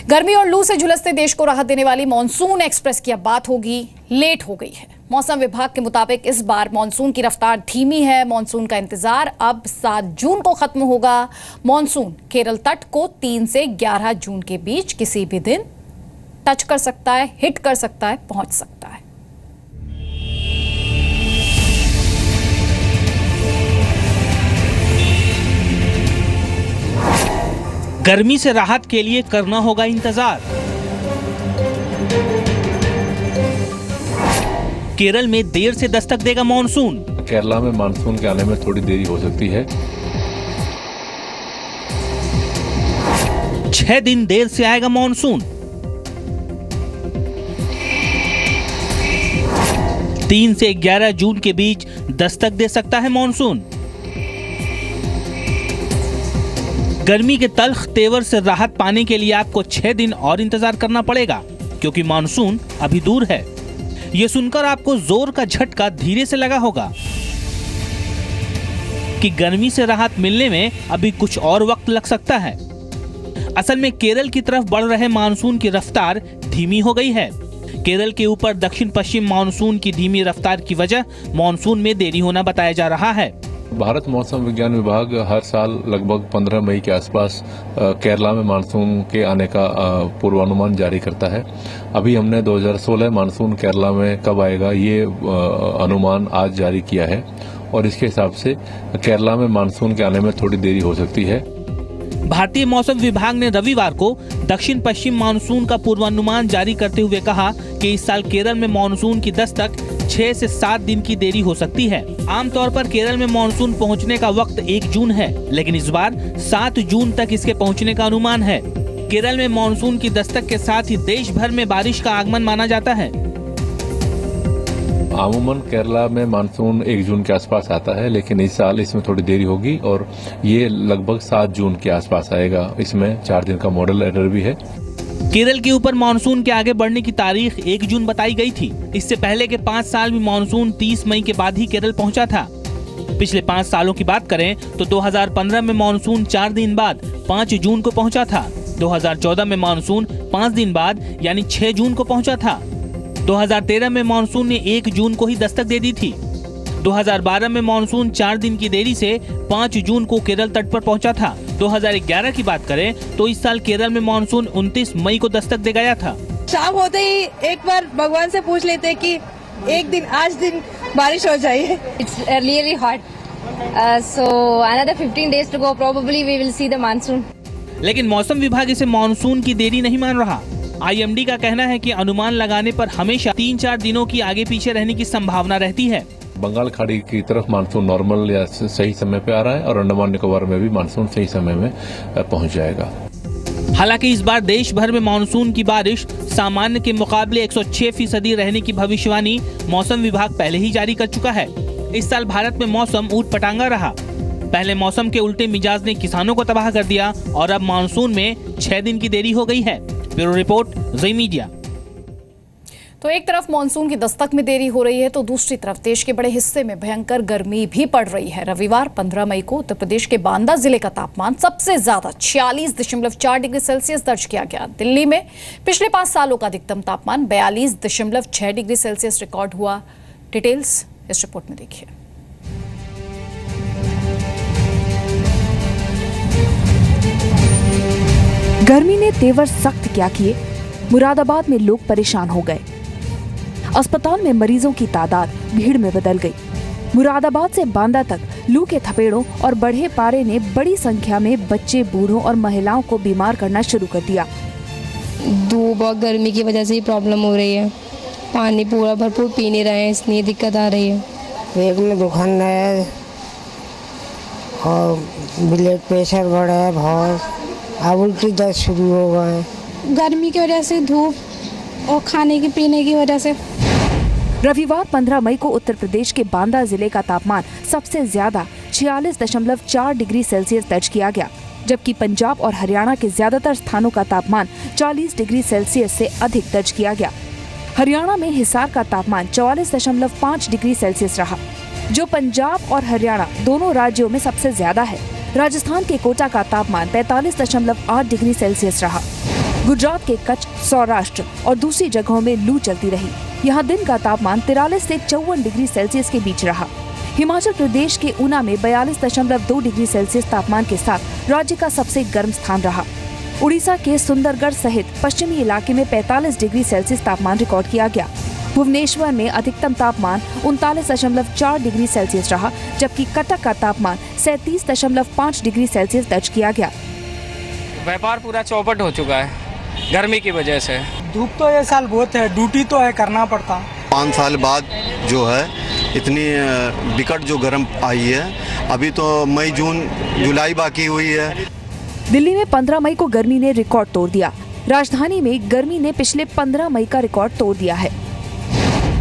गर्मी और लू से झुलसते देश को राहत देने वाली मॉनसून एक्सप्रेस की अब बात होगी, लेट हो गई है। मौसम विभाग के मुताबिक इस बार मॉनसून की रफ्तार धीमी है। मॉनसून का इंतजार अब 7 जून को खत्म होगा। मॉनसून केरल तट को 3 से 11 जून के बीच किसी भी दिन टच कर सकता है, हिट कर सकता है, पहुंच सकता है। गर्मी से राहत के लिए करना होगा इंतजार। केरल में देर से दस्तक देगा मॉनसून। केरला में मानसून के आने में थोड़ी देरी हो सकती है। 6 दिन देर से आएगा मॉनसून। 3 से 11 जून के बीच दस्तक दे सकता है मॉनसून। गर्मी के तल्ख तेवर से राहत पाने के लिए आपको 6 दिन और इंतजार करना पड़ेगा, क्योंकि मानसून अभी दूर है। ये सुनकर आपको जोर का झटका धीरे से लगा होगा कि गर्मी से राहत मिलने में अभी कुछ और वक्त लग सकता है। असल में केरल की तरफ बढ़ रहे मानसून की रफ्तार धीमी हो गई है। केरल के ऊपर दक्षिण पश्चिम मानसून की धीमी रफ्तार की वजह मानसून में देरी होना बताया जा रहा है। भारत मौसम विज्ञान विभाग हर साल लगभग 15 मई के आसपास केरला में मानसून के आने का पूर्वानुमान जारी करता है। अभी हमने 2016 मानसून केरला में कब आएगा ये अनुमान आज जारी किया है और इसके हिसाब से केरला में मानसून के आने में थोड़ी देरी हो सकती है। भारतीय मौसम विभाग ने रविवार को दक्षिण पश्चिम मानसून का पूर्वानुमान जारी करते हुए कहा कि इस साल केरल में मानसून की दस्तक 6 से 7 दिन की देरी हो सकती है। आमतौर पर केरल में मानसून पहुंचने का वक्त 1 जून है, लेकिन इस बार 7 जून तक इसके पहुंचने का अनुमान है। केरल में मानसून की दस्तक के साथ ही देश भर में बारिश का आगमन माना जाता है। अमूमन केरला में मानसून 1 जून के आसपास आता है, लेकिन इस साल इसमें थोड़ी देरी होगी और ये लगभग 7 जून के आसपास आएगा। इसमें 4 दिन का मॉडल एरर भी है। केरल के ऊपर मानसून के आगे बढ़ने की तारीख 1 जून बताई गई थी। इससे पहले के 5 साल में मानसून 30 मई के बाद ही केरल पहुंचा था। पिछले 5 सालों की बात करें तो 2015 में मानसून 4 दिन बाद 5 जून को पहुंचा था। 2014 में मानसून 5 दिन बाद यानी 6 जून को पहुंचा था। 2013 में मानसून ने 1 जून को ही दस्तक दे दी थी। 2012 में मानसून 4 दिन की देरी से 5 जून को केरल तट पर पहुंचा था। 2011 की बात करें तो इस साल केरल में मानसून 29 मई को दस्तक दे गया था। शाम होते ही एक बार भगवान से पूछ लेते कि एक दिन आज दिन बारिश हो जाए। It's really hot. So another 15 days to go. Probably we will see the monsoon. लेकिन मौसम विभाग इसे मानसून की देरी नहीं मान रहा। IMD का कहना है कि अनुमान लगाने पर हमेशा 3-4 दिनों की आगे पीछे रहने की संभावना रहती है। बंगाल खाड़ी की तरफ मानसून नॉर्मल या सही समय पे आ रहा है और अंडमान निकोबार में भी मानसून सही समय में पहुंच जाएगा। हालांकि इस बार देश भर में मानसून की बारिश सामान्य के मुकाबले 106% रहने की भविष्यवाणी मौसम विभाग पहले ही जारी कर चुका है। इस साल भारत में मौसम ऊट पटांगा रहा। पहले मौसम के उल्टे मिजाज ने किसानों को तबाह कर दिया और अब मानसून में 6 दिन की देरी हो गई है। ब्यूरो रिपोर्ट, जी मीडिया। तो एक तरफ मानसून की दस्तक में देरी हो रही है तो दूसरी तरफ देश के बड़े हिस्से में भयंकर गर्मी भी पड़ रही है। रविवार 15 मई को उत्तर प्रदेश के बांदा जिले का तापमान सबसे ज्यादा 46.4 डिग्री सेल्सियस दर्ज किया गया। दिल्ली में पिछले 5 सालों का अधिकतम तापमान 42.6 डिग्री सेल्सियस रिकॉर्ड हुआ। डिटेल्स इस रिपोर्ट में देखिए। गर्मी ने तेवर सख्त क्या किए, मुरादाबाद में लोग परेशान हो गए। अस्पताल में मरीजों की तादाद भीड़ में बदल गई। मुरादाबाद से बांदा तक लू के थपेड़ों और बढ़े पारे ने बड़ी संख्या में बच्चे, बूढ़ों और महिलाओं को बीमार करना शुरू कर दिया। धूप और गर्मी की वजह से ही प्रॉब्लम हो रही है। पानी पूरा भरपूर पी नहीं रहे हैं, इसलिए दिक्कत आ रही है। पेट में दुखन है और ब्लड प्रेशर बढ़ा है बहुत। अब उल्टी दर्द शुरू हो गए। गर्मी की वजह से, धूप और खाने की पीने की वजह से। रविवार 15 मई को उत्तर प्रदेश के बांदा जिले का तापमान सबसे ज्यादा 46.4 डिग्री सेल्सियस दर्ज किया गया, जबकि पंजाब और हरियाणा के ज्यादातर स्थानों का तापमान 40 डिग्री सेल्सियस से अधिक दर्ज किया गया। हरियाणा में हिसार का तापमान 44.5 डिग्री सेल्सियस रहा, जो पंजाब और हरियाणा दोनों राज्यों में सबसे ज्यादा है। राजस्थान के कोटा का तापमान 45.8 डिग्री सेल्सियस रहा। गुजरात के कच्छ, सौराष्ट्र और दूसरी जगहों में लू चलती रही। यहाँ दिन का तापमान 43 से 54 डिग्री सेल्सियस के बीच रहा। हिमाचल प्रदेश के ऊना में 42.2 डिग्री सेल्सियस तापमान के साथ राज्य का सबसे गर्म स्थान रहा। उड़ीसा के सुंदरगढ़ सहित पश्चिमी इलाके में 45 डिग्री सेल्सियस तापमान रिकॉर्ड किया गया। भुवनेश्वर में अधिकतम तापमान 39.4 डिग्री सेल्सियस रहा, जबकि कटक का तापमान 37.5 डिग्री सेल्सियस दर्ज किया गया। व्यापार पूरा चौपट हो चुका है गर्मी की वजह से। धूप तो ये साल बहुत है, ड्यूटी तो है, करना पड़ता। 5 साल बाद जो है इतनी विकट जो गर्म आई है, अभी तो मई जून जुलाई बाकी हुई है। दिल्ली में 15 मई को गर्मी ने रिकॉर्ड तोड़ दिया। राजधानी में गर्मी ने पिछले 15 मई का रिकॉर्ड तोड़ दिया है।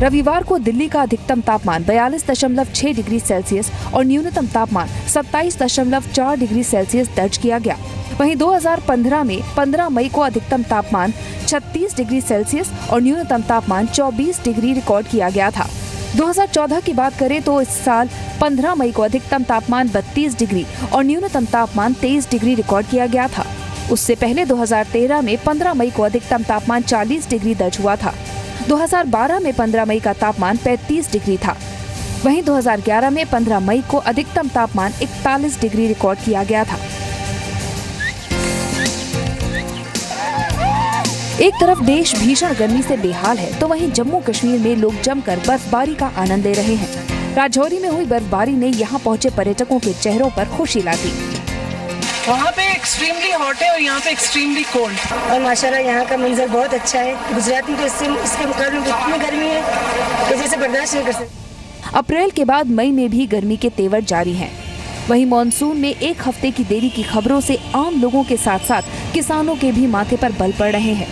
रविवार को दिल्ली का अधिकतम तापमान 42.6 डिग्री सेल्सियस और न्यूनतम तापमान 27.4 डिग्री सेल्सियस दर्ज किया गया। वहीं 2015 में 15 मई को अधिकतम तापमान 36 डिग्री सेल्सियस और न्यूनतम तापमान 24 डिग्री रिकॉर्ड किया गया था। 2014 की बात करें तो इस साल 15 मई को अधिकतम तापमान 32 डिग्री और न्यूनतम तापमान 23 डिग्री रिकॉर्ड किया गया था। उससे पहले 2013 में 15 मई को अधिकतम तापमान 40 डिग्री दर्ज हुआ था। 2012 में 15 मई का तापमान 35 डिग्री था। वहीं 2011 में 15 मई को अधिकतम तापमान 41 डिग्री रिकॉर्ड किया गया था। एक तरफ देश भीषण गर्मी से बेहाल है, तो वहीं जम्मू कश्मीर में लोग जमकर बर्फबारी का आनंद ले रहे हैं। राजौरी में हुई बर्फबारी ने यहाँ पहुँचे पर्यटकों के चेहरों पर खुशी ला दी। वहाँ पे एक्सट्रीमली हॉट है और यहाँ पे एक्सट्रीमली कोल्ड। और माशाल्लाह यहाँ का मंजर बहुत अच्छा है। गुजरात में तो इसके मुकाबले में इतनी गर्मी है कि जैसे बर्दाश्त नहीं कर सकते। अप्रैल के बाद मई में भी गर्मी के तेवर जारी हैं। वहीं मॉनसून में एक हफ्ते की देरी की खबरों से आम लोगों के साथ साथ किसानों के भी माथे पर बल पड़ रहे हैं।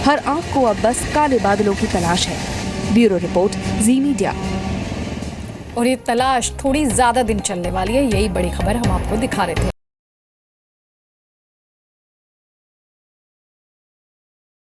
हर आंख को अब बस काले बादलों की तलाश है। ब्यूरो रिपोर्ट, जी मीडिया। और ये तलाश थोड़ी ज्यादा दिन चलने वाली है, यही बड़ी खबर हम आपको दिखा रहे थे।